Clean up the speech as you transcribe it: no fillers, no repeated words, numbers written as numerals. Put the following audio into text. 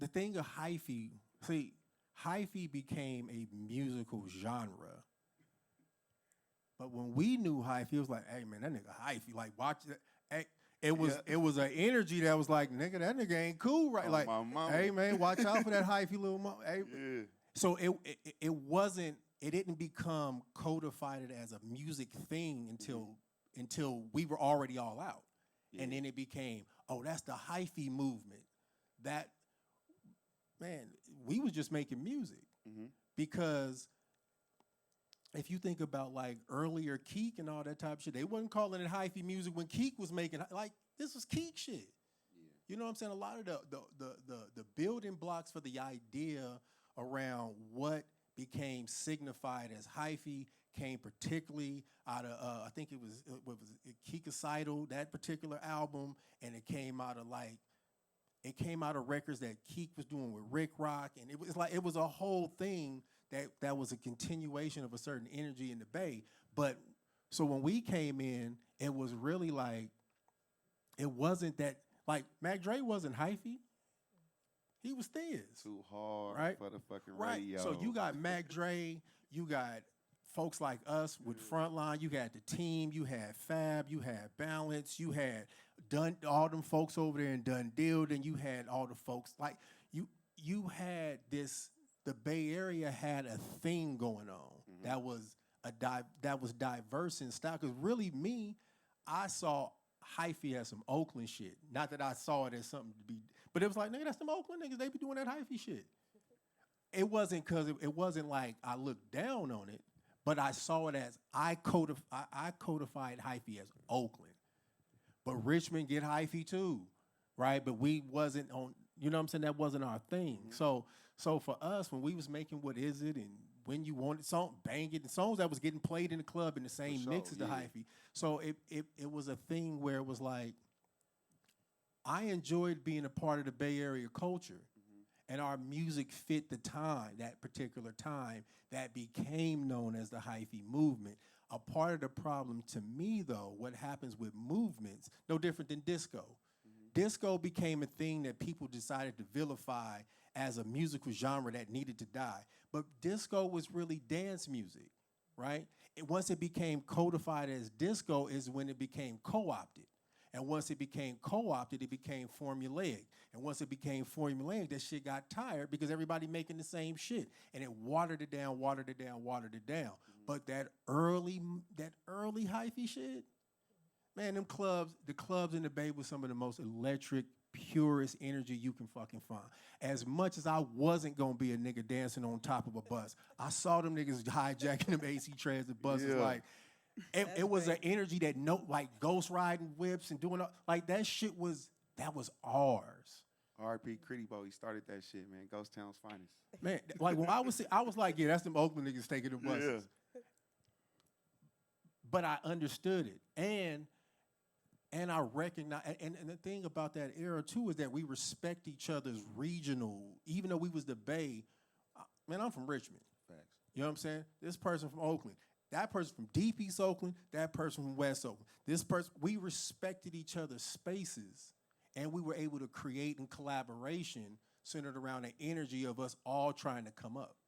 the thing of hyphy, see, hyphy became a musical genre. But when we knew hyphy, it was like, hey man, that nigga hyphy. Like watch it. Hey, it was an energy that was like, nigga, that nigga ain't cool, right? Oh, Like, my mama. hey man, watch out for that hyphy little Hey. Yeah. So it wasn't, it didn't become codified as a music thing until we were already all out. Yeah. And then it became, oh, that's the hyphy movement. That, man, we was just making music. Because if you think about like earlier Keek and all that type of shit, they wasn't calling it hyphy music when Keek was making, like, this was Keek shit. Yeah. You know what I'm saying? A lot of the building blocks for the idea around what became signified as hyphy came particularly out of I think it was Keekicidal, that particular album, and it came out of records that Keek was doing with Rick Rock, and it was a whole thing that was a continuation of a certain energy in the Bay. But so when we came in, it was really like, it wasn't that, like, Mac Dre wasn't hyphy. He was Thiz. Too hard right? for the fucking Right. radio. So you got Mac Dre, you got folks like us with Frontline, you had the team, you had Fab, you had Balance, you had done all them folks over there in Dundee, and you had all the folks like you had this. The Bay Area had a thing going on that was diverse in style. Because really, I saw hyphy as some Oakland shit. Not that I saw it as something to be, but it was like, nigga, that's some Oakland niggas. They be doing that hyphy shit. It wasn't because it wasn't like I looked down on it, but I saw it as I codified hyphy as Oakland. But Richmond get hyphy too, right? But we wasn't on, you know what I'm saying? That wasn't our thing. So for us, when we was making What Is It and When You Want It, Bang It, and songs that was getting played in the club in the same sure, mix as the hyphy. So it was a thing where it was like, I enjoyed being a part of the Bay Area culture. And our music fit the time, that particular time, that became known as the hyphy movement. A part of the problem to me, though, what happens with movements, no different than disco. Disco became a thing that people decided to vilify as a musical genre that needed to die. But disco was really dance music, right? Once it became codified as disco is when it became co-opted. And once it became co-opted, it became formulaic. And once it became formulaic, that shit got tired because everybody making the same shit. And it watered it down. But that early hyphy shit, man, the clubs in the Bay was some of the most electric, purest energy you can fucking find. As much as I wasn't gonna be a nigga dancing on top of a bus, I saw them niggas hijacking them AC transit buses. Yeah. Like, it was an energy that like ghost riding whips and doing like that shit was ours. R.P. Critty Bo, he started that shit, man. Ghost Town's finest. Man, like when I was like, yeah, that's them Oakland niggas taking the buses. Yeah. But I understood it. And I recognize, and the thing about that era too is that we respect each other's regional, even though we was the Bay. Man, I'm from Richmond. Facts. You know what I'm saying? This person from Oakland. That person from Deep East Oakland, that person from West Oakland. This person, we respected each other's spaces, and we were able to create in collaboration centered around the energy of us all trying to come up.